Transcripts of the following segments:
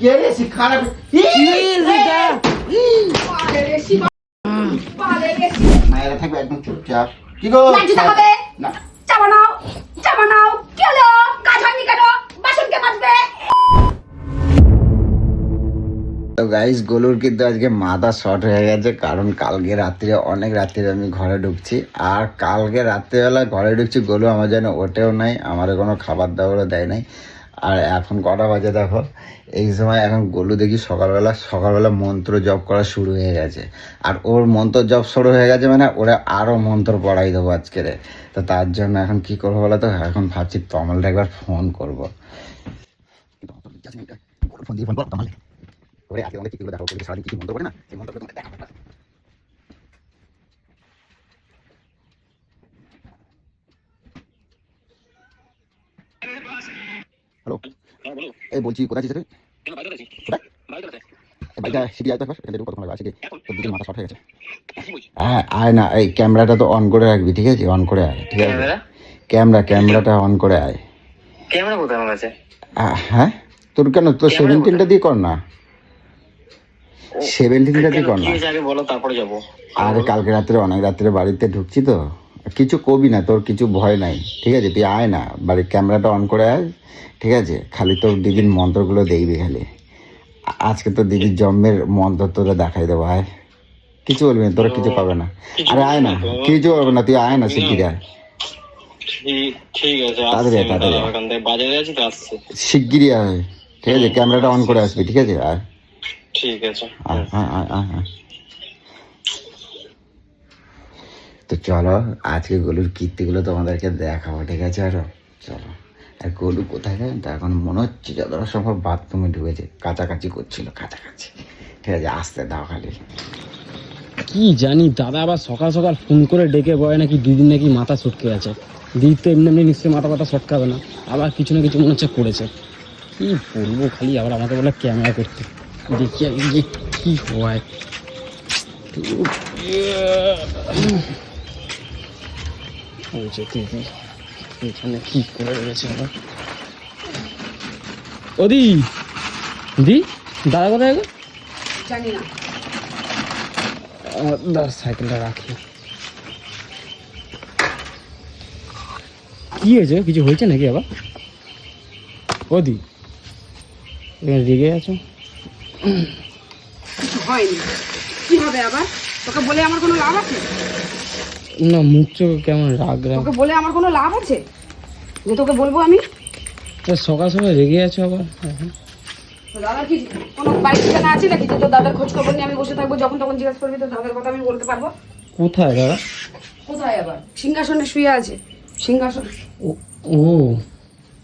কে রে খারাপ মায়েরা থাকবে একদম চুপচাপ। কি গো না তো গাইস গোলুর কিন্তু আজকে মাথা শর্ট হয়ে গেছে, কারণ কালকে রাত্রে অনেক রাত্রে আমি ঘরে ঢুকছি, আর কালকে রাত্রেবেলা ঘরে ঢুকছি গোলু আমার যেন ওঠেও নাই, আমার কোনো খাবার দাবারও দেয় নাই। আর এখন কটা বাজে দেখো, এই সময় এখন গোলু দেখি সকালবেলা মন্ত্র জপ করা শুরু হয়ে গেছে। আর ওর মন্ত্র জপ শুরু হয়ে গেছে মানে ওরা আরও মন্ত্র পড়াই দেবো আজকের। তো তার জন্য এখন কি করবো বলো তো, এখন ভাবছি তমালটা একবার ফোন করবো। ফোন দিয়ে ফোন করো তমালে, ওরে আজকে আমাকে কি করবে দেখো, সারাদিন কিছু মন্ত্র করে না, সেই মন্ত্রটা তোমাকে দেখাবো। হ্যালো, এই বলছি কোথায় আছিস তুই? বাইকটা সিটি আয় তো, এখান থেকে কতক্ষণ লাগবে আসে, তোর দিকে মাথা শর্ট হয়ে গেছে। হ্যাঁ আয় না, এই ক্যামেরাটা তো অন করে রাখবি, ঠিক আছে? অন করে আয়, ঠিক আছে? ক্যামেরাটা অন করে আয়। ক্যামেরা কোথায় আমার কাছে? হ্যাঁ তোর কেন, তোর 17টা দিয়ে কর না, 17টা দিয়ে কর না। বলো তারপরে যাবো। আরে কালকে রাত্রে অনেক রাত্রে বাড়িতে ঢুকছি তো, কিছু কবি না, তোর কিছু ভয় নাই, ঠিক আছে? তুই আয় না, বাড়ির ক্যামেরাটা অন করে আয়, ঠিক আছে? খালি তোর দিদির মন্ত্রগুলো দেখবি খালি। আজকে তো দিদির জন্মের মন্ত্র তোরা দেখাই দেবো, আয়। কিছু বলবি না, তোরা কিছু পাবে না। আরে আয় না, কিছু বলবে না, তুই আয় না, শিগগিরি আয়। ঠিক আছে, বাজারে আছি তো, আসছি। শিগগিরি আয়, ঠিক আছে? ক্যামেরাটা অন করে আসবি, ঠিক আছে? আয়, ঠিক আছে। তো চলো আজকে গোলুর কীর্তিগুলো তোমাদেরকে দেখাবো, ঠিক আছে? আরো চলো। আর গোলু কোথায় গেলেন তা এখন মনে হচ্ছে যতটা সম্ভব বাথরুমে ঢুকেছে, কাছাকাছি করছিল, কাছাকাছি। ঠিক আছে, আসতে দাও খালি। কি জানি দাদা আবার সকাল সকাল ফোন করে ডেকে বলে নাকি দিদির নাকি মাথা ছটকে আছে। দিদি তো এমনি নিশ্চয়ই মাথা ছটকাবে না, আবার কিছু না কিছু মনে হচ্ছে করেছে। কি বলবো, খালি আবার আমাকে বলে ক্যামেরা করতে, দেখি আগে যে কি হয়। দিদি এখানে কি করে রয়েছে আবার। ওদি দি দাদা কোথায় গেল জানি না, সাইকেলটা রাখি। কি হয়েছে, কিছু হয়েছে নাকি আবার? ওদি এখানে রেগে আছো? কিছু হয়নি, কি হবে আবার? তোকে বলে আমার কোনো লাভ আছে? না, মুখ চোখ কেমন রাগ রাগ। তোকে বলে আমার কোনো লাভ আছে যে তোকে বলবো আমি? সকাল সকাল রেগে আছো আবার? দাদার কি কোনো বাড়ি ঠিকানা আছে নাকি যে তোর দাদার খোঁজ খবর নিয়ে আমি বসে থাকবো, যখন তখন জিজ্ঞাসা করবি তোর দাদার কথা আমি বলতে পারবো? কোথায় দাদা? কোথায় আবার? সিংহাসনে শুয়ে আছে, সিংহাসন। ও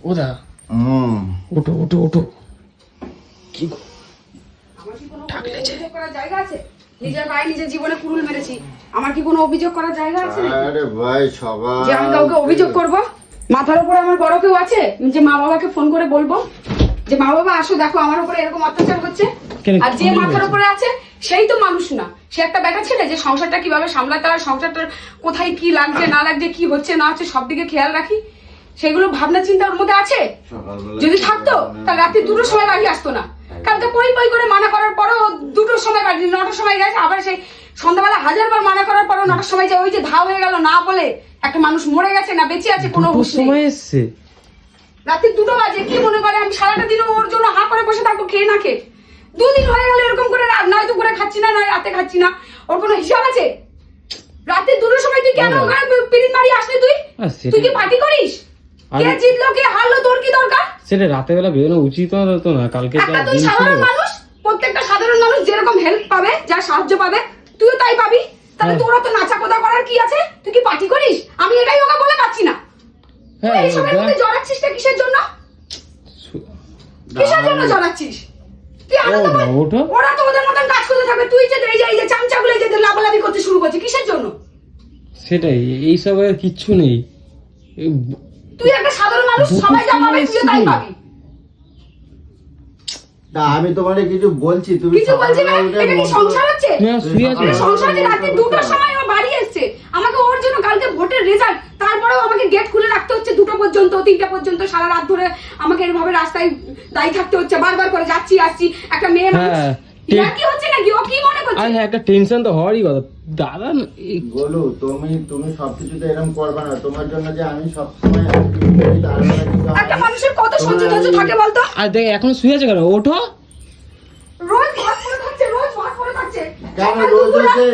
ও দা, ওঠো ওঠো ওঠো। কি আমার কি কোনো অভিযোগ করার জায়গা আছে? নিজের ভাই নিজের জীবনে কুড়ুল মেরেছি, আমার কি কোনো অভিযোগ করার জায়গা আছে নাকি? আরে ভাই সবাই যে আমি কাউকে অভিযোগ করবো? মাথার উপরে আমার বড় কেউ আছে যে মা বাবাকে ফোন করে বলবো যে মা বাবা আসো দেখো আমার উপরে এরকম অত্যাচার হচ্ছে? আর যে মাথার উপরে আছে সেই তো মানুষ না, সে একটা বেটা ছেলে যে সংসারটা কিভাবে সামলাতে হয়, সংসারটার কোথায় কি লাগছে না লাগছে, কি হচ্ছে না হচ্ছে সব দিকে খেয়াল রাখি, সেগুলো ভাবনা চিন্তা ওর মধ্যে আছে? যদি থাকতো তাহলে রাত্রি 2টোর সময় বাড়ি আসতো না। কালকে পই করে মানা করার পরও 2টোর সময় বাড়ি, 9টার সময় গেছে, আবার সেই সন্ধ্যাবেলা 1000বার মানা করার পরও 9টার সময় যে ওই যে ধা হয়ে গেল না বলে একটা মানুষ মরে গেছে না বেঁচে আছে কোনো হুঁশ নেই। রাত্রি 2টো বাজে, কি মনে করে আমি সারাটা দিন ওর জন্য হা করে বসে থাকবো খেয়ে না খেয়ে? 2 দিন হয়ে গেল এরকম করে, নয় দুপুরে খাচ্ছি না নয় রাতে খাচ্ছি না, ওর কোনো হিসাব আছে? রাতে 2টোর সময় তুই কেন ওখানে পিরিত মারি আসলি? তুই কি পার্টি করিস? কে জিতলো কে হারলো তোর কি দরকার? সেটা রাতে বেলা বেরোনো উচিত হতো না? কালকে যা তুই সাধারণ মানুষ, প্রত্যেকটা সাধারণ মানুষ যেরকম হেল্প পাবে, যা সাহায্য পাবে তুইও তাই পাবি, তাহলে তোরা তো নাচা কোদা করার কি আছে? তুই কি পার্টি করিস? আমি এটাই ওকে বলে পাচ্ছি না। হ্যাঁ এই সবের মধ্যে জড়াচ্ছিস না কিসের জন্য? কিসের জন্য জড়াচ্ছিস? তুই ওঠো, ওরা তো ওদের মতন কাজ করতে থাকবে, তুই যে এই যে চামচাগুলো এই যে লাফালাফি করতে শুরু করছিস কিসের জন্য? সেটাই, এই সব আর কিচ্ছু নেই। তুই একটা সাধারণ মানুষ, সবাই যা পাবে তুই তাই পাবি। না আমি তোমারে কিছু বলছি, তুমি কিছু বলছি না, এটা কি সংসার হচ্ছে? না শুয়ে আছো, সংসারে রাতে 2টোর সময় ও বাড়ি এসেছে, আমাকে ওর জন্য কালকে ভোটের রেজাল্ট তার তারপরেও আমাকে গেট খুলে রাখতে হচ্ছে 2টা পর্যন্ত 3টা পর্যন্ত, সারা রাত ধরে আমাকে এভাবে রাস্তায় দাঁড়িয়ে থাকতে হচ্ছে, বারবার করে যাচ্ছি আসছি। একটা মেয়ে মানুষ হ্যাঁ, ইয়ার কি হচ্ছে নাকি, ও কি মনে করছে? আর হ্যাঁ, একটা টেনশন তো হওয়ারই কথা দাদা। বলো তুমি সবকিছুতে এরকম করবে না, তোমার জন্য যে আমি সবসময় একটা মানুষের কত সহ্য ধৈর্য থাকে বলতো? আর দেখ এখন শুয়ে আছে কেন, ওঠো। রোজ ভাত করে খাচ্ছে, রোজ ভাত করে খাচ্ছে। কেন সকাল রোজ দুপুরবেলা- হচ্ছে?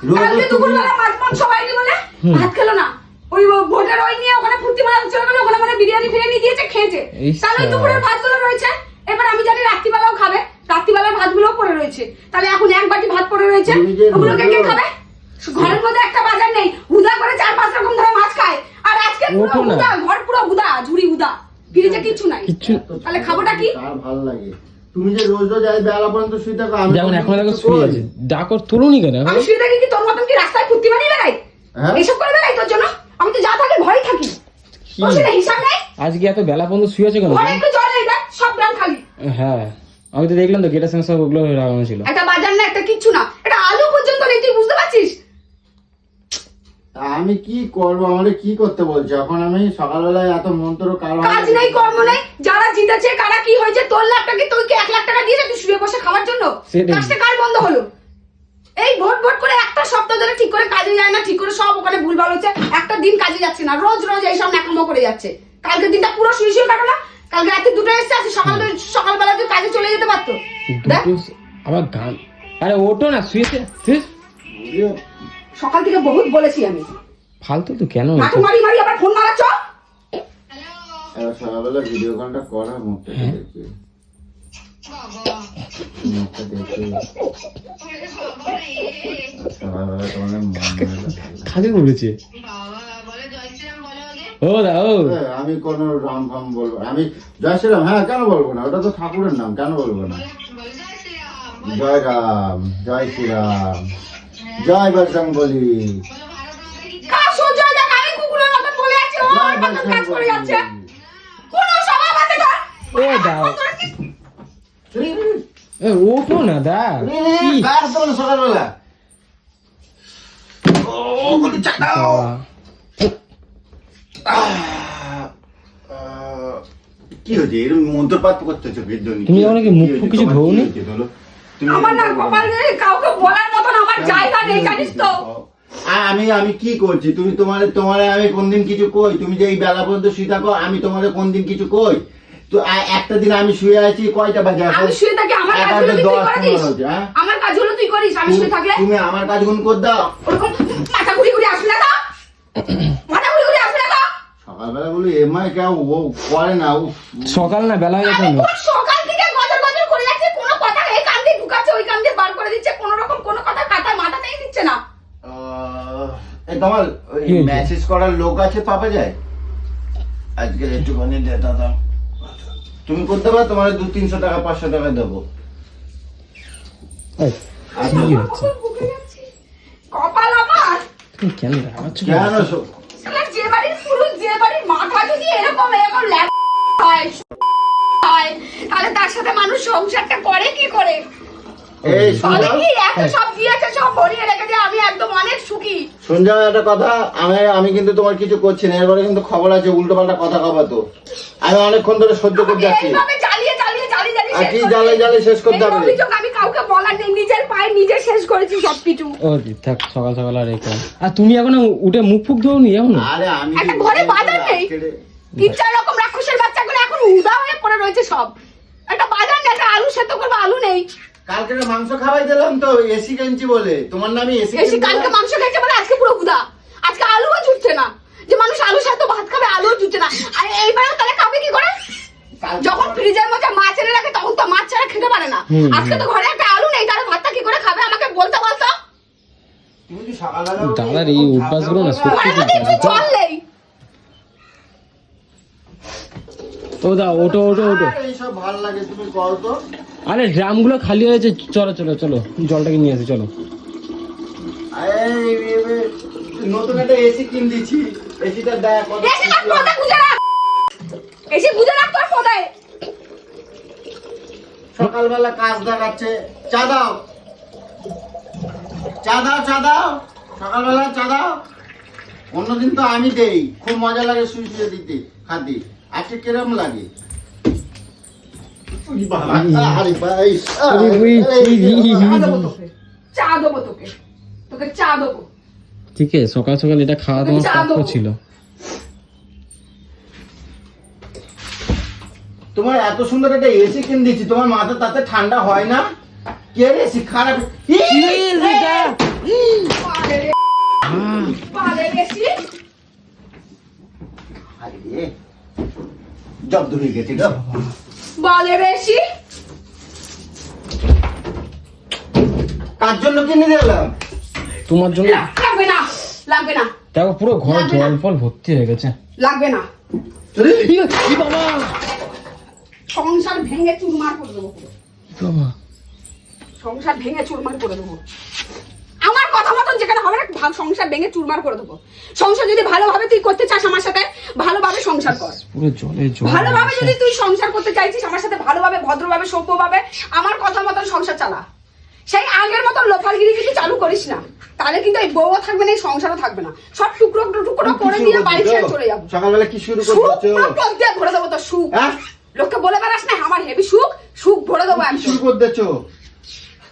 রোজ কালকে তুমি- দুপুরবেলা মাছ মাংস হয়নি বলে ভাত খেলো না। ওই ভোটের ওই নিয়ে ওখানে ফুর্তি মারা চলে গেল, ওখানে মানে বিরিয়ানি ফিরিয়ানি দিয়েছে, খেয়েছে। ইস, তাহলে ওই দুপুরের ভাতগুলো রয়েছে। এবার আমি জানি রাত্রিবেলাও খাবে, রাত্রিবেলার ভাতগুলোও পড়ে রয়েছে। তাহলে এখন এক বাটি ভাত পড়ে রয়েছে, তুমি যে ওগুলোকে কে বললো- খাবে? ঘরের মধ্যে একটা বাজার নেই, হুদা করে 4-5 রকম ধরে মাছ খায়। আর আজকে পুরো ওঠো না। হুদা, ঘর পুরো হুদা, ঝুড়ি হুদা, ফ্রিজে কিচ্ছু নাই। কিচ্ছু তাহলে খাবোটা কি? আর ভালো লাগে তুমি যে রোজ রোজ এই বেলা পর্যন্ত শুয়ে থাকো, আমি যেমন এখন দেখো কিছু শুয়ে করি? আছে, ডাকর তুলুনি কেন এখন? আমি শুয়ে থাকি কি তোর মতন কি রাস্তায় ফুর্তি বানিয়ে বেড়াই? হ্যাঁ? এইসব করে বেড়াই তোর জন্য? আমি তো যা থাকে ঘরেই থাকি। কি? তোর সেটা হিসাব নেই? আজকে এত বেলা পর্যন্ত শুয়ে আছে কেন? ঘরে একটু জল নেই, দেখ সব গ্রাম খালি। হ্যাঁ, আমি তো দেখলাম তো গেটের সঙ্গে সব ওগুলো লাগানো ছিল। একটা বাজার না, একটা কিচ্ছু না, এটা আলু পর্যন্ত নেই, তুই বুঝতে পারছিস? আমি কি করবো, আমাদের কি করতে বলছো এখন? আমি সকালবেলায় এত মন্ত্র কারণ কাজ নেই, কর্ম নেই, যারা জিতেছে কারা কি হয়েছে, তোর লাখ টাকা তুই কি 1 লাখ টাকা দিয়েছে তুই শুয়ে বসে খাওয়ার জন্য? সেটাই। কাজটা কার বন্ধ হলো? এই ভোট ভোট করে একটা সপ্তাহ ধরে ঠিক করে কাজে যায় না, ঠিক করে সব ওখানে ভুলভাল হচ্ছে, একটা দিন কাজে যাচ্ছে না, রোজ রোজ এইসব ন্যাকামো করে যাচ্ছে। কালকে দিনটা পুরো শুয়ে শুয়ে কাটালো, কালকে রাতে 2টা এসছে, আজকে সকালবেলা তুই কাজে চলে যেতে পারতো। দেখ দুটো আবার গান, আরে ওঠো না, শুয়েছে। সকাল থেকে বহুত বলেছি আমি, ফালতু তো কেন মাঠু মারি মারি আবার ফোন মারাচ্ছ। এবার সকালবেলা ভিডিও কলটা করা মুখটা হ্যাঁ। দেখি মুখটা দেখি সকালবেলা তোমার মন মেলে। কাকে বলেছে? ও দা ও আমি কোন রাম ফাম বলবো? আমি জয় শ্রীরাম, হ্যাঁ কেন বলবো না, ওটা তো ঠাকুরের নাম, কেন বলবো না? জয় রাম, জয় শ্রীরাম, জয় বজরংবলী, কার সহ্য হয় দেখ, আমি কুকুরের মতন বলে আছি, ও জয় ওর মতন কাজ করে যাচ্ছে। বজরংবলী। কোনো স্বভাব আছে তোর? ও দাও, এ ওঠো না দা। কি? কার তোমার সকালবেলা? বাবা। কি হয়েছে এরকম মন্ত্রপাত করতেছো বিদ্যুৎ? তুমি আমাকে মুখ ফুক কিছু ধোওনি? আমার না কপাল নেই, কাউকে বলার মতন আমার জায়গা নেই, জানিস তো? আমি কি করছি? তুমি তোমারে আমি কোনদিন কিছু কই? তুমি যে এই বেলা পর্যন্ত শুয়ে থাকো, আমি তোমারে কোনদিন কিছু কই? তো একটা দিন আমি শুয়ে আছি, কয়টা বাজে এখন? আমি শুয়ে থাকি, আমার এগারোটা কাজগুলো তুই 10 করে দিস। হচ্ছে, হ্যাঁ? আমার কাজগুলো তুই করিস, আমি শুয়ে থাকলে তুমি আমার কাজগুলো করে দাও। ওরকম মাথা ঘুরি ঘুরি আসবে না তো? মাথা ঘুরি ঘুরি আসবে না তো? সকালবেলা বলি এমআই কেউ ও করে না। সকাল না বেলা হয়ে গেছে আমি না? তোর সকাল থেকে গজর গজর করে যাচ্ছে, কোনো কথা এই কান দিয়ে ঢুকাচ্ছে, ওই কান দিয়ে বার করে দিচ্ছে, কোনো রকম কোনো কথা কাটা মাথাতেই দিচ্ছে না। তোমার কি হয়েছে? মেসেজ করার লোক আছে, পাওয়া যায়? আজকে একটুখানি ডেটা দাও, তুমি করতে পারো, তোমার 200-300 টাকা 500 টাকা দেবো। এই, আচ্ছা। কি হচ্ছে? বুকে যাচ্ছে। কপাল আমার, তুমি কেন রাগাচ্ছ? কেন শালা যে বাড়ির পুরুষ, যে বাড়ির মাথা যদি এরকম এরকম ল্যাপ হয়, তাহলে তার সাথে মানুষ সংসারটা করে কি করে? এই তাহলে শুনলাম কি এত সব দিয়েছে, সব ভরিয়ে রেখেছে, আমি একদম অনেক সুখী। শুনলাম একটা কথা, আমি কিন্তু তোমার কিছু করছি না, এরপরে কিন্তু খবর আছে উল্টো পাল্টা কথা কবা তো। আমি অনেকক্ষণ ধরে সহ্য করে যাচ্ছি। এইভাবে জ্বালিয়ে জ্বালিয়ে জ্বালিয়ে জ্বালিয়ে আর শেষ কি করে জ্বালিয়ে দিয়েছি। জ্বালিয়ে শেষ করতে এই হবে? অভিযোগ আমি কাউকে বলার নেই, নিজের পায়ে নিজে শেষ করেছি সবকিছু। ও থাক, সকাল সকাল আর রেখে। আর তুমি এখনো উঠে মুখ ফুক ধোনি এখনো? আরে আমি একটা ঘরে বাজার নেই, 3-4 রকম রাক্ষসের বাচ্চাগুলো এখন উদা হয়ে পড়ে রয়েছে সব। একটা বাজার নেই, একটা আলু সেদ্ধ করবো, আলু নেই। কালকে মাংস খাওয়াই দিলাম তো এসি কেঞ্চি বলে, তোমার নামে এসি এসে কালকে মাংস খেয়েছে বলে আজকে পুরো উদা। আজকে আলুও জুটছে না, যে মানুষ আলু সেদ্ধ ভাত খাবে, আলুও জুটছে না। আর এইবারেও তাহলে খাবে কি করে? যখন ফ্রিজের মধ্যে মাছ এনে রাখে তখন তো মাছ ছাড়া খেতে পারে না। আজকে তো ঘরে একটা আলু নেই, তাহলে ভাতটা কি করে খাবে আমাকে বলতে বলতো? তুমি কি সকালবেলা দাদার এই অভ্যাসগুলো না সত্যি ঘরের খুব মধ্যে একটু বাজে। জল নেই। ও দা ওঠো ওঠো ওঠো। আর এইসব ভালো লাগে, তুমি কল তো। আরে ড্রামগুলো খালি হয়েছে, চলো চলো চলো জলটাকে নিয়ে আসি চলো। নতুন একটা এসি কিন দিছি, এসিটা দেখ কত এসে রাখ, পর্দা গুজে রাখ। এসে গুজে রাখ তোর পর্দায়। সকালবেলা কাজ দেখাচ্ছে। চা দাও, চা দাও, চা দাও, সকালবেলা চা দাও। অন্যদিন তো আমি দেই, খুব মজা লাগে শুয়ে শুয়ে দিতে খাতে। আজকে কিরম লাগে? আরে ভাই, চা দেবো তোকে, তোকে চা দেবো। ঠিক আছে, সকাল সকাল এটা খাওয়া তোমার প্রাপ্য ছিল। তোমার এত সুন্দর একটা এসি কিনে দিচ্ছি, তোমার মাথা তাতে ঠান্ডা হয় না? কে এসি খারাপ? জব্দ হয়ে গেছে গো। বলে বেশি কার জন্য কিনে দিলাম? তোমার জন্য। লাগবে না, লাগবে না, দেখো পুরো ঘর জল ফল ভর্তি হয়ে গেছে। লাগবে না। আরে, কি বাবা, সংসার ভেঙে চুরমার করে দেবো, কি বাবা, সংসার ভেঙে চুরমার করে দেবো। আমার কথা মতন যেখানে হবে না, সংসার ভেঙে চুরমার করে দেবো। সংসার যদি ভালোভাবে তুই করতে চাস আমার সাথে, ভালোভাবে সংসার কর। পুরো জলে জল। ভালোভাবে যদি তুই সংসার করতে চাইছিস আমার সাথে, ভালোভাবে ভদ্রভাবে সভ্যভাবে আমার কথা মতন সংসার চালা। সেই আগের মতন লোফালগিরি কিন্তু চালু করিস না, তাহলে কিন্তু এই বউও থাকবে না, এই সংসারও থাকবে না। সব টুকরো টুকরো করে দিয়ে বাড়ি ছেড়ে চলে যাবো। সকালবেলা কি শুরু সুখ করছো? পুরো দিয়ে ভরে দেবো তোর সুখ। হ্যাঁ? লোককে বলে বেড়াস না আমার হেভি সুখ, সুখ ভরে দেবো কি একদম। শুরু করে দিচ্ছ?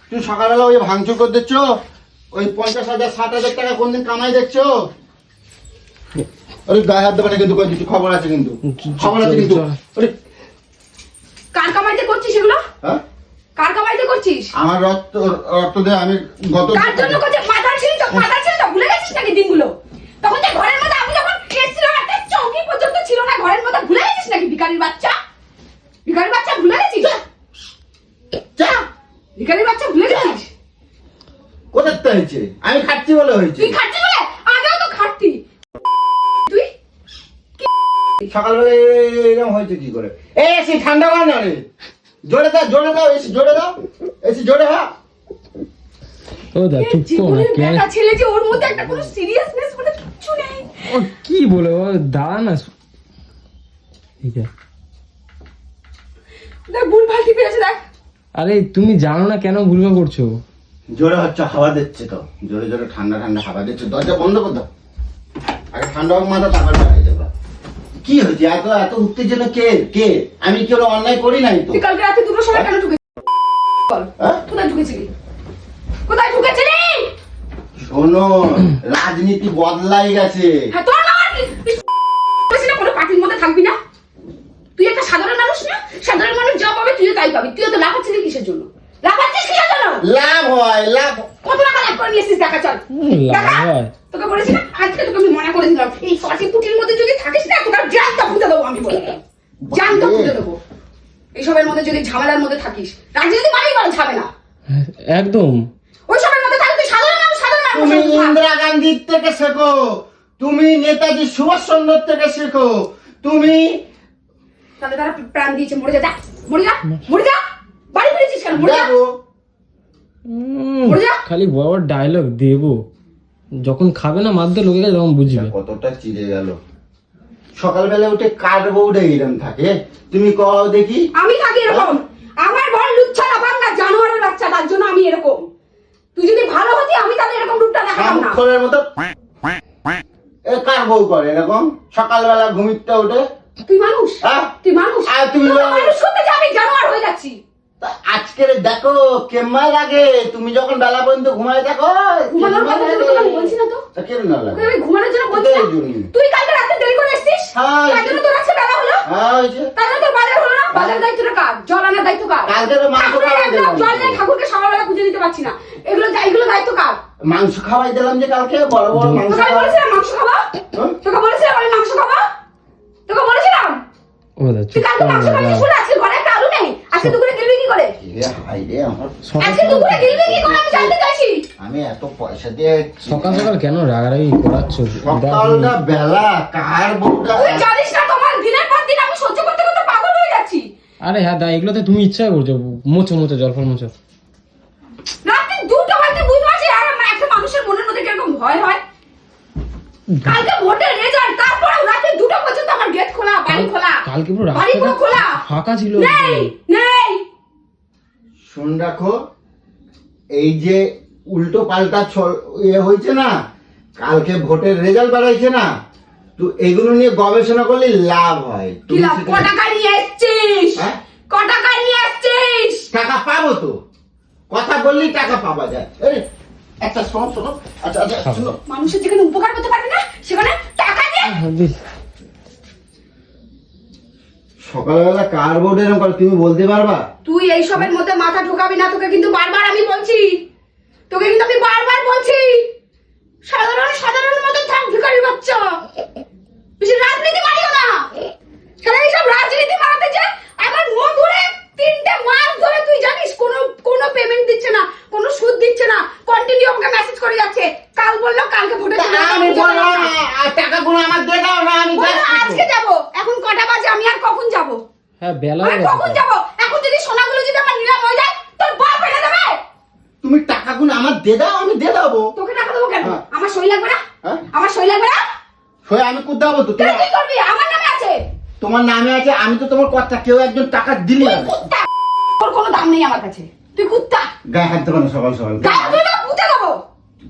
তুমি সকালবেলা ওই ভাঙচুর করে দিচ্ছ, ওই 50,000 60,000 টাকা কোনদিন কামাই দেখছো? আরে গায়ে হাত দেবে না কিন্তু, কই দিচ্ছি, খবর আছে কিন্তু, খবর আছে কিন্তু। আরে, কার কামাইতে করছিস এগুলো? হ্যাঁ? কার কামাইতে করছিস? আমার রক্ত দিয়ে আমি গত কার জন্য করছিস? মাথা ছিল তো, মাথা ছিল তো, ভুলে গেছিস নাকি দিনগুলো? তখন যে ঘরের মধ্যে আমি যখন এসেছিলাম একটা চৌকি পর্যন্ত ছিল না ঘরের মধ্যে, ভুলে গেছিস নাকি? ভিখারির বাচ্চা, ভিখারির বাচ্চা ভুলে গেছিস? চা ভিখারির বাচ্চা ভুলে গেছিস? কোথায় হয়েছে? আমি খাচ্ছি বলে হয়েছে। তুই খাচ্ছি বলে? আগেও তো খাটতি তুই। সকালবেলা এরকম হয়েছে কি করে? এসি ঠান্ডা হয় না রে, জোরে দাও, জোরে দাও, এসি জোরে দাও, এসি জোরে হা। ও দা চুপ কর না, জীবনের কে বেটা ছেলে যে ওর মধ্যে একটা কোনো সিরিয়াসনেস বলে কিচ্ছু নেই। ও কি বলে, ও দাঁড়া না। ঠিক আছে, দেখ ভুল ভালতি পেয়েছে দেখ। আরে তুমি জানো না কেন ভুলভাল করছো? জোরে হচ্ছে, হাওয়া দিচ্ছে তো, জোরে জোরে ঠান্ডা ঠান্ডা হাওয়া দিচ্ছে। দরজা বন্ধ করে দাও, আগে ঠান্ডা হোক মাথা, তারপর বাইরে যাবো। কি হয়েছে এত এত উত্তেজনা? কে কে? আমি কি ওরা অন্যায় করি নাই তো? তুই কালকে রাতে দুটোর সময় কেন ঢুকেছিস? বল হ্যাঁ? কোথায় ঢুকেছিলি? কোথায় ঢুকেছিলি? শোনো, রাজনীতি বদলাই গেছে। হ্যাঁ তোর বাবা কি তুই বলেছিস না কোনো পার্টির মধ্যে থাকবি না? তুই একটা সাধারণ মানুষ না? সাধারণ মানুষ যা পাবে তুইও তাই পাবি। তুইও তো লাফাচ্ছিলি কিসের জন্য? লাফাচ্ছিস কিসের জন্য? লাভ হয়, লাভ। কত টাকা লাভ করে নিয়েছিস দেখা চল। লাভ হয়? তোকে বলেছি না, আজকে তোকে আমি মনে করে দিলাম, এই ফাঁসি পুটির মধ্যে যদি থাকিস না তোকে জানটা ফুটে দেবো, আমি বলে দিলাম জানটা ফুটে দেবো। এইসবের মধ্যে যদি ঝামেলার মধ্যে থাকিস, রাজনীতি মানেই বড় ঝামেলা। একদম। ওইসবের মধ্যে থাকলে তুই সাধারণ মানুষ, সাধারণ মানুষ তুমি থাক। ইন্দিরা গান্ধীর থেকে শেখো, তুমি নেতাজি সুভাষচন্দ্র থেকে শেখো, তুমি তাহলে তারা প্রাণ দিয়েছে, মরে যা, যা, মরে যা, মরে যা। বাড়ি ফিরেছিস কেন? মরে যা, যাবো। মরে যা। খালি বড় ডায়লগ দেবো, যখন খাবে না মারতে লোকে তখন বুঝবে। কতটা চিড়ে গেল। সকালবেলা উঠে কার বউটা এরকম থাকে? তুমি কও দেখি। আমি থাকি এরকম, আমার বল লুচ্ছা লাফাঙ্গা জানোয়ারের বাচ্চা, তার জন্য আমি এরকম। তুই যদি ভালো হতি আমি তাহলে এরকম রূপটা দেখাতাম না। সামুখের মতো এ কার বউ করে এরকম সকালবেলা ঘুমিতে উঠে? তুই মানুষ, হ্যাঁ? তুই মানুষ, আর তুমি তুই তো মানুষ হতে যে আমি জানোয়ার হয়ে যাচ্ছি। তা আজকের দেখো কেমন লাগে, তুমি যখন বেলা পর্যন্ত ঘুমায় থাকো। ঘুমানোর কথা তো তোকে আমি বলছি না তো। তা কেন না লাগে? তোকে আমি ঘুমানোর জন্য বলছি না। কোথায় জন্য? তুই কালকে রাতে দেরি করে এসেছিস, হ্যাঁ, তার জন্য তোর আজকে বেলা হলো। হ্যাঁ হয়েছে। তার জন্য তোর বাজার হলো না। বাজার দায়িত্বটা কার? জল আনার দায়িত্ব কার? কালকে তো মাংস ঠাকুরের খাওয়াই একদম দিলাম। জল নেই, ঠাকুরকে সকালবেলা পুজো দিতে পারছি না। এগুলো দায়িত্ব কার? মাংস খাওয়াই দিলাম যে কালকে, বড় বড় মাংস তোকে আমি খাওয়াই। বলেছিলাম মাংস খাবা? হ্যাঁ? তোকে বলেছিলাম আমি মাংস খাবা? তোকে বলেছিলাম? ও দা তুই চুপ কালকে কর মাংস না, খাবি যা। শুনে আজকে ঘরে একটা আলু নেই। আজকে দুপুরে গিলবি কি করে? এ হাই রে আমার। সকাল আজকে দুপুরে গিলবি কি করে আমি জানতে চাইছি। আমি এত পয়সা দিয়ে সকাল সকাল কেন রাগারাগি করাচ্ছ? সকালটা বেলা কার বউটা? তুই জানিস না তোমার দিনের পর দিন আমি সহ্য করতে করতে পাগল হয়ে যাচ্ছি। আরে হ্যাঁ দা, এগুলোতে তুমি ইচ্ছা করছো, মোছো মোছো জল ফল মোছো। রাতে 2টা বাজে বুঝতে পারছি আর একটা মানুষের মনের মধ্যে কিরকম ভয় হয়। কালকে ভোটের রেজাল্ট, তারপরে রাতে 2টা পর্যন্ত আমার গেট খোলা, বাড়ি খোলা। কালকে পুরো বাড়ি পুরো খোলা, ফাঁকা ছিল। নেই নেই। শুন রাখো, এই যে উল্টো পাল্টা হয়েছে না, কালকে ভোটের রেজাল্ট বেরোইছে না, তো এগুলো নিয়ে গবেষণা করলে লাভ হয়। কি লাভ? ক টাকা নিয়ে এসেছিস? হ্যাঁ? ক টাকা নিয়ে এসেছিস? টাকা পাবো তো, কথা বললেই টাকা পাওয়া যায়। এই একটা শোনো শোনো, আচ্ছা আচ্ছা শোনো, মানুষের যেখানে উপকার করতে পারবে না সেখানে টাকা দিয়ে। সকালবেলা কার বোর্ড এরকম করে তুমি বলতে পারবা? তুই এইসবের মধ্যে মাথা ঢোকাবি না, তোকে কিন্তু বারবার আমি বলছি, তোকে কিন্তু আমি বারবার বলছি, সাধারণ সাধারণ মতন থাক, ভিখারির বাচ্চা, বেশি রাজনীতি মারিও না। সারা এইসব রাজনীতি মারাতে যে আমার মধুরে 3টে মাস ধরে তুই জানিস কোনো পেমেন্ট দিচ্ছে না, কোনো সুদ দিচ্ছে না, কন্টিনিউ আমাকে মেসেজ করে যাচ্ছে। কাল বললো কালকে ভোটে আমি বললাম টাকাগুলো আমার দিয়ে দাও না, আমি আজকে যাব। এখন কটা বাজে? আমি আর কখন যাব? হ্যাঁ বেলা আমি কখন যাব? এখন যদি সোনাগুলো যদি আমার নিলাম হয়ে যায়, তোর বাপ এনে দেবে। তুমি টাকাগুলো আমার দিয়ে দাও, আমি দিয়ে দেবো। তোকে টাকা দেবো কেন? হ্যাঁ। আমার সই লাগবে না? হ্যাঁ? আমার সই লাগবে না? হয়ে আমি কোথাও যাবো তো? তুই কি করবি? আমার নামে আছে। তোমার নামে আছে, আমি তো তোমার কথা, কেউ একজন টাকা দিলে তুই হবে। কুত্তা। তোর কোনো দাম নেই আমার কাছে। তুই কুত্তা। গায়ে হাত দেবো না সকাল সকাল। গায়ে তুই না পুঁতে দেবো।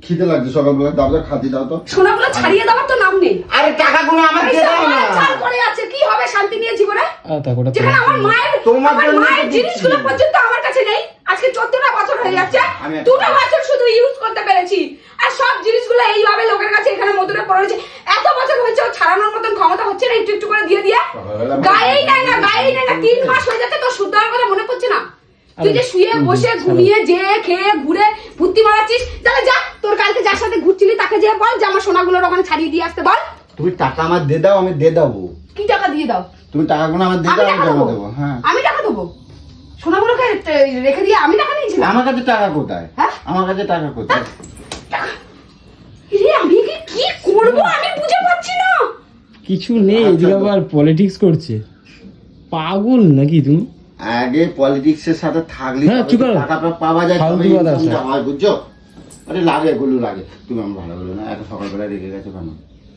খিদে লাগছে সকালবেলা, দাও দাও খাতি দাও তো। সোনাগুলো ছাড়িয়ে দেওয়ার তো নাম নেই। আরে টাকাগুলো আমার দিয়ে দাও না। ছাড় করে আছে, কি হবে শান্তি নিয়ে জীবনে? তা কোটা যেখানে আমার মায়ের তোমার আমার জন্য মায়ের তো জিনিসগুলো দিচ্ছি। পর্যন্ত আমার কাছে নেই। আজকে 14টা বছর হয়ে যাচ্ছে, আমি একটা- 2টা বছর শুধু ইউজ করতে পেরেছি, আর সব জিনিসগুলো এইভাবে লোকের কাছে এখানে মধুরে পড়ে রয়েছে। এত বছর হয়েছে, ও ছাড়ানোর মতন ক্ষমতা হচ্ছে না, একটু একটু করে দিয়ে দিয়ে। সকালবেলা গায়েই নেয় না, গায়েই নেয় না। 3 মাস হয়ে যাচ্ছে, তোর শুদ্ধ হওয়ার কথা মনে পড়ছে না? তুই যে শুয়ে বসে ঘুমিয়ে যে খেয়ে ঘুরে ভর্তি মারাচ্ছিস, তাহলে যা, তোর কালকে যার সাথে ঘুরছিলি তাকে যে বল যে আমার সোনাগুলোর ওখানে ছাড়িয়ে দিয়ে আসতে বল। তুমি টাকা আমার দিয়ে দাও, আমি দিয়ে দেবো। কি টাকা দিয়ে দাও? তুমি টাকাগুলো আমার দিয়ে আমি দাও, আমি টাকা জমা দেবো। দেবো। হ্যাঁ, আমি টাকা দেবো? সোনাগুলোকে রেখে দিয়ে আমি টাকা নিয়েছিলাম? আমার কাছে টাকা কোথায়? হ্যাঁ? আমার কাছে টাকা কোথায়? রে, আমি কি করবো আমি বুঝে পাচ্ছি না। কিছু নেই, আচ্ছা, এদিকে আবার পলিটিক্স করছে। পাগল নাকি তুমি? আগে পলিটিক্সের সাথে থাকলে হ্যাঁ, চুপ করো। টাকা পাওয়া যায়, ফালতু তবে কথা ইনকামটা আছে। হয়, বুঝছো? আরে লাগে, এগুলো লাগে। তুমি আমার ভালো বলো না, এত সকালবেলা রেখে গেছো কেন?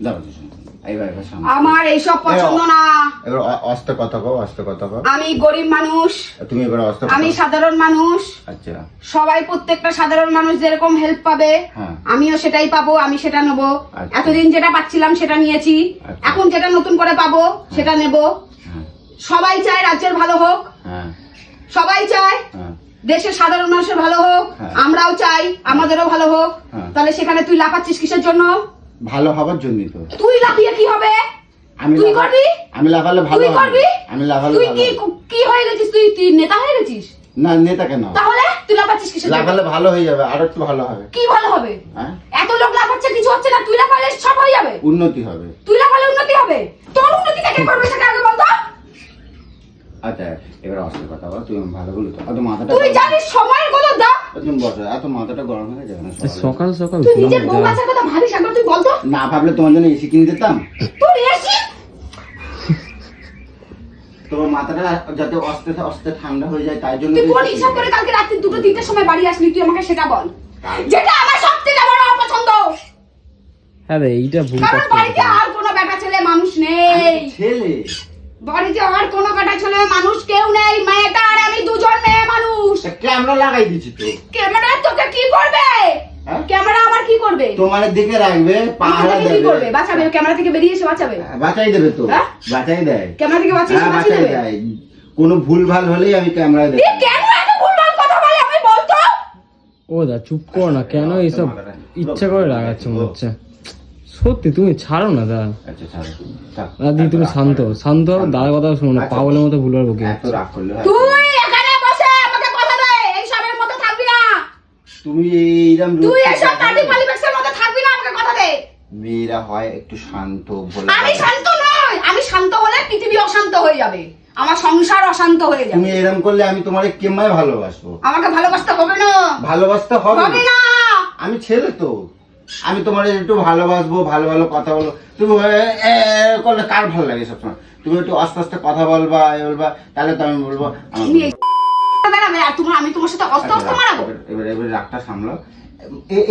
দাও তো শোনো, এবার সামনে। আমার এইসব পছন্দ না। এবার অস্তে কথা কও, অস্তে কথা কও। আমি গরিব মানুষ, তুমি এবার অস্তে আমি কথা। সাধারণ মানুষ। আচ্ছা, সবাই প্রত্যেকটা সাধারণ মানুষ যেরকম হেল্প পাবে, হ্যাঁ। আমিও সেটাই পাবো, আমি সেটা নেবো। আচ্ছা। এতদিন যেটা পাচ্ছিলাম সেটা নিয়েছি, আচ্ছা। এখন যেটা নতুন করে পাবো সেটা নেব। হ্যাঁ সবাই চায় রাজ্যের ভালো হোক, হ্যাঁ সবাই চায় হ্যাঁ। দেশের সাধারণ মানুষের ভালো হোক, হ্যাঁ। আমরাও চাই আমাদেরও ভালো হোক। হ্যাঁ। তাহলে সেখানে তুই লাফাচ্ছিস কিসের জন্য? ভালো হবার জন্যই তো। তুই লাফিয়ে কি হবে? আমি তুই লাফা- করবি? আমি লাফালে ভালো তুই হবে। করবি? আমি লাফালে তুই ভালো কি হবে। কি হয়ে গেছিস? তুই নেতা হয়ে গেছিস? না, নেতা কেন? তাহলে তুই লাফাচ্ছিস কিসের জন্য? লাফালে ভালো হয়ে যাবে, আর একটু ভালো হবে। কি ভালো হবে? হ্যাঁ, এত লোক লাফাচ্ছে, কিছু হচ্ছে না, তুই লাফালে সব হয়ে যাবে। উন্নতি হবে। তুই লাফালে উন্নতি হবে? তোর উন্নতিটা কে করবে সেটা আগে বলতো। আচ্ছা, এবার অস্তে কথা বল, তুমি ভালো বলো তো। এত মাথাটা তুই জানিস সময়ের কত দাম? তুমি বসো, এত মাথাটা গরম হয়ে যাবে না সকালে? সকাল সকাল তুই নিজের বউ বাচ্চার কথা ভাবিস একবার, তুই বলতো। না ভাবলে তোমার জন্য এসি কিনে দিতাম। তোর এসি তোমার মাথাটা যাতে অস্তে অস্তে ঠান্ডা হয়ে যায়, তাই জন্য তুই তো কোন AC হিসাব করে কালকে রাত্রি 2-3টার সময় বাড়ি আসলি? তুই আমাকে সেটা বল, যেটা আমার সবথেকে বড় অপছন্দ। হ্যাঁ রে, এইটা ভুল কারণ কাজ বাড়িতে করেছে। আর কোনো বেটা ছেলে মানুষ নেই। ছেলে বাড়িতে আর কোনো বেটা ছেলে মানুষ কেউ নেই। মেয়েটা আর আমি দুজন মেয়ে মানুষ। ক্যামেরা লাগাই দিছি তো। ক্যামেরা তোকে কি করবে? হ্যাঁ? ক্যামেরা আমার কি করবে? তোমার দিকে রাখবে, পাহারা আমাকে কি দেবে। করবে? বাঁচাবে? ক্যামেরা থেকে বেরিয়ে এসে বাঁচাবে? বাঁচাই দেবে তো। হ্যাঁ? বাঁচাই দেয়। ক্যামেরা থেকে বাঁচিয়ে এসে হ্যাঁ, বাঁচিয়ে বাঁচাই দেবে? দেয়। কোনো ভুল ভাল হলেই আমি ক্যামেরায় এ দেখি। কেন এত ভুলভাল কথা বলে আমি বলতো? ও দা চুপ কর না, কেন এইসব ইচ্ছা করে লাগাচ্ছে মনে হচ্ছে। সত্যি তুমি ছাড়ো না দা। আচ্ছা, ছাড়ো। থাক। না দি, তুমি শান্ত হও, শান্ত হও, দাঁড়া কথা শোনো না, আচ্ছা। পাগলের মতো ভুলবার বকে এত রাগ করলে হয়? তুই এখানে বসে আমাকে কথা দে, এই সবের মধ্যে থাকবি না। তুমি এইরকম রূপ তুই এসব দেখালে পার্টি পলিটিক্সের মধ্যে থাকবি না, আমাকে কথা দে। মেয়েরা হয় একটু শান্ত বলে। আমি শান্ত নই। আমি শান্ত হলে পৃথিবী অশান্ত হয়ে যাবে, আমার সংসার অশান্ত হয়ে তুমি যাবে। এরকম করলে আমি তোমারে কেমন ভালোবাসবো? আমাকে ভালোবাসতে হবে না। ভালোবাসতে হবে হবে না। না। আমি ছেলে তো, আমি তোমার একটু ভালোবাসবো, ভালো ভালো কথা বলবো। তুমি করলে কার ভালো লাগে সবসময়? তুমি একটু আস্তে আস্তে কথা বলবা, বলবা, তাহলে তো আমি বলবো আমার তুমি এই বেড়াবে আর আমি তোমার সাথে অস্ত অস্ত মারাবো। এবার রাগটা সামলাও।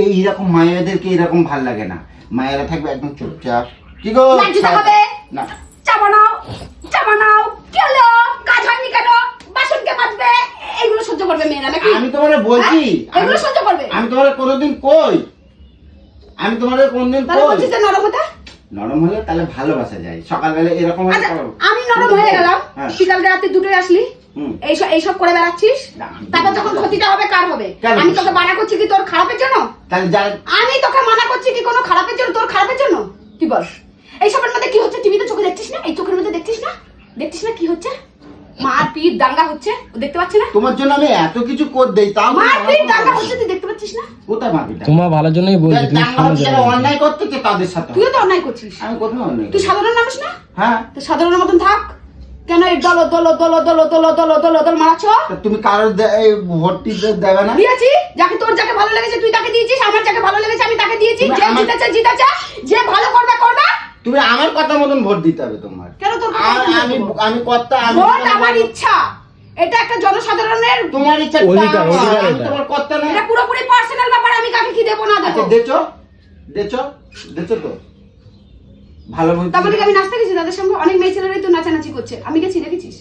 এইরকম মায়েদেরকে এরকম ভাল লাগে না। মায়েরা থাকবে একদম চুপচাপ। কি গো? লাঞ্ছিত হবে। না, চা বানাও, চা বানাও। কি হলো? কাজ হয়নি কেন? বাসন কে মাজবে? এগুলো সহ্য করবে মেয়েরা নাকি? আমি তোমারে বলছি, হ্যাঁ? এগুলো সহ্য করবে? আমি তোমারে কোনোদিন কই? আমি তোমাদের কোনদিন তাহলে কই? বলছিস যে নরম হতে? নরম হলে তাহলে ভালোবাসা যায়, সকালবেলা এরকম হলে আচ্ছা, করো। আমি নরম হয়ে গেলাম, হ্যাঁ। তুই কালকে রাতে দুটোই আসলি, হুম। এইসব করে বেড়াচ্ছিস, না, তারপর যখন ক্ষতিটা হবে কার হবে? কেন? আমি তোকে মানা করছি কি তোর খারাপের জন্য? তাহলে যা আমি তোকে মানা করছি কি কোনো খারাপের জন্য, তোর খারাপের জন্য? তুই বল, এইসবের মধ্যে কি হচ্ছে? টিভিতে চোখে দেখছিস না? এই চোখের মধ্যে দেখছিস না? দেখছিস না কি হচ্ছে? মারপিট দাঙ্গা হচ্ছে, ও দেখতে পাচ্ছিস না? তোমার জন্য আমি এত কিছু কর দেই, তাও তুমি আমার মারপিট কোনো দাঙ্গা কথা হচ্ছে, তুই দেখতে পাচ্ছিস না? কোথায় মারপিট? তোমার ভালোর জন্যই বলছি, তুমি দাঙ্গা শুনে হচ্ছে, যাও। যারা অন্যায় করতে তো তাদের সাথে তুইও তো অন্যায় করছিস। আমি কোথাও অন্যায় তুই করি? সাধারণ মানুষ না? হ্যাঁ, তো সাধারণের মতন থাক। কেন এই দল দল দল দল দল দল দল দল মারাচ্ছ? তা তুমি কারোর এই ভোটটি দেবে না? দিয়েছি, যাকে ভালো লেগেছে তুই তাকে দিয়েছিস, আমার যাকে ভালো লেগেছে আমি তাকে দিয়েছি। তুমি যে আমার- জিতেছে, যে ভালো করবে করবে। তুমি আমার কথা মতন ভোট দিতে হবে তোমার। কেন তোর কথা আর মতন আমি দেবো? আমি কর্তা, আমি ভোট আমার ইচ্ছা, এটা একটা জনসাধারণের, তোমার ইচ্ছা, অধিকার, তা অধিকার আমি এটা। তোমার কর্তা না। এটা পুরোপুরি পার্সোনাল ব্যাপার, আমি কাকে কি দেবো না আচ্ছা, দেবো। দেছো তো ভালো বলছি। তার মানে কি আমি নাচতে গেছি তাদের সঙ্গে? অনেক মেয়ে ছেলেরাই তো নাচানাচি করছে, আমি গেছি দেখেছিস?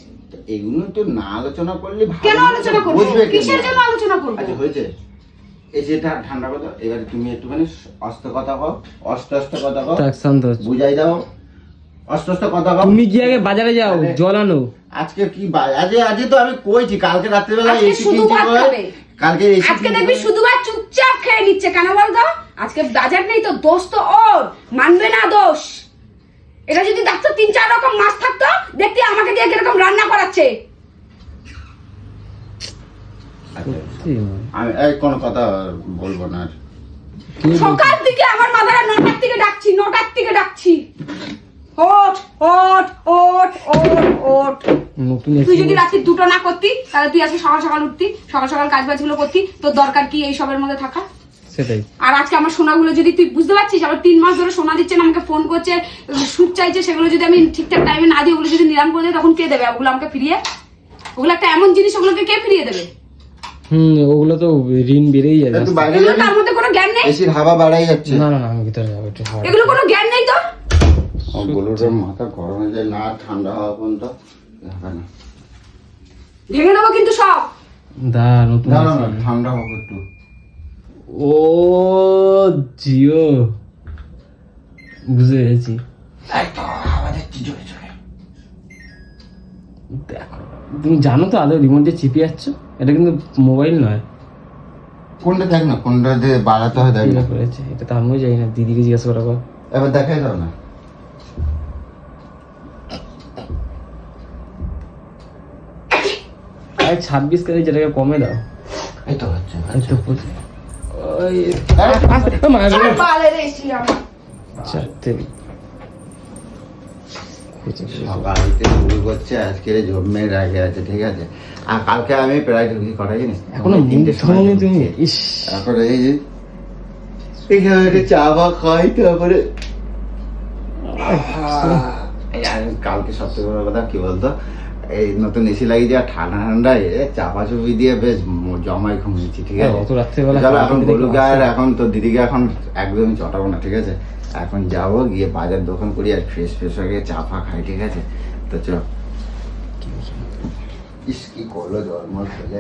এগুলো তো না আলোচনা করলে ভালো কেন আলোচনা করবো? বুঝবে কেন? কিসের জন্য আলোচনা করবো? আচ্ছা হয়েছে, এই যেটা ঠান্ডা কথা, এবারে তুমি একটুখানি অস্ত কথা কও, অস্ত কথা কও, থাক, শান্ত হচ্ছ। বুঝাই দাও, অস্ত কথা কও। তুমি কি আগে বাজারে যাও, জল আনো। আজকে কি আজকে তো আমি কইছি, কালকে রাত্রিবেলা আজকে এসি শুধু কিনতে ভাত হয়, খাবে। কালকে এসি আজকে দেখবি শুধুবার চুপচাপ খেয়ে নিচ্ছে, কেন বলতো? আজকে বাজার নেই তো, দোষ তো ওর, মানবে না দোষ। এটা যদি দেখতো 3-4 রকম মাছ থাকতো, দেখতে আমাকে দিয়ে কিরকম রান্না করাচ্ছে। আমি এই কোনো কথা বলবো না আর। সকাল থেকে আমার মাথাটা 9টার থেকে ডাকছি। ওঠ ওঠ ওঠ ওঠ ওঠ। নতুন তুই যদি রাত্রি 2টো না করতি, তাহলে তুই আজকে সকাল সকাল উঠতি, সকাল সকাল কাজ বাজগুলো করতি, তোর দরকার কি এই সবের মধ্যে থাকা? সেটাই। আর আজকে আমার সোনাগুলো যদি তুই বুঝতে পারছিস, আমার 3 মাস ধরে সোনা দিচ্ছে না, আমাকে ফোন করছে, সুদ চাইছে, সেগুলো যদি আমি ঠিকঠাক টাইমে না দিই, ওগুলো যদি নিলাম করে দেয়, তখন কে দেবে ওগুলো আমাকে ফিরিয়ে? ওগুলো একটা এমন জিনিস, ওগুলোকে কে ফিরিয়ে দেবে? ওগুলো তো ঋণ বেড়েই যাবে। একটু বাইরে এগুলো যাবি? তার মধ্যে কোনো জ্ঞান নেই, এসির হাওয়া বাড়াই যাচ্ছে। না না না, আমি ভিতরে যাবো একটু। এগুলো কোনো জ্ঞান নেই তোর। গরুটার মাথা গরম হয়ে যায় না, ঠান্ডা হওয়া পর্যন্ত হবে না। ভেঙে দেবো কিন্তু সব। দা নতুন না না AC। না, ঠান্ডা হোক একটু। ও জিও, বুঝে গেছি। এই তো হাওয়া দিচ্ছি জোরে জোরে। দেখো, তুমি জানো তো আদৌ রিমোট দিয়ে চিপে যাচ্ছ? এটা কিন্তু মোবাইল নয়। কোনটা দেখ না, কোনটা দিয়ে বাড়াতে হয় দেখ না। এটা করেছে, এটা তো আমিও জানি না, দিদিকে জিজ্ঞাসা করাবো। এবার দেখাই দাও না। আর 26 কেজি যেটাকে কমে দাও। এই তো হচ্ছে। এই তো ওই আরে, আস্তে মারবে। আর বালের এসি আমার। চারটে সকালতে শুরু করছে, আজকের জন্মের আগে আছে, ঠিক আছে। আর কালকে আমি প্রায় ঢুকি কটা জানিস, এখনো আমি 3টের সময় মুখ তুমি। ঢুকছি। ইস, এখন এই যে এখানে একটা চা বা খাই, তারপরে এই আর কালকে সবথেকে বড় কথা কি বলতো, এই নতুন এসি লাগিয়ে দেওয়া ঠান্ডা ঠান্ডায় চাপা চুপি দিয়ে বেশ জমাই ঘুমিয়েছি, ঠিক আছে। অত রাত্রেবেলা চলো এখন কালকে গরু দেখে গায়ের, আসো। এখন তো দিদিকে এখন একদমই চটাবো না, ঠিক আছে। এখন যাবো, গিয়ে বাজার দোকান করি আর ফ্রেশ হয়ে গিয়ে চা ফা খাই, ঠিক আছে। তো চল। ইস কি করলো, জন্ম চলে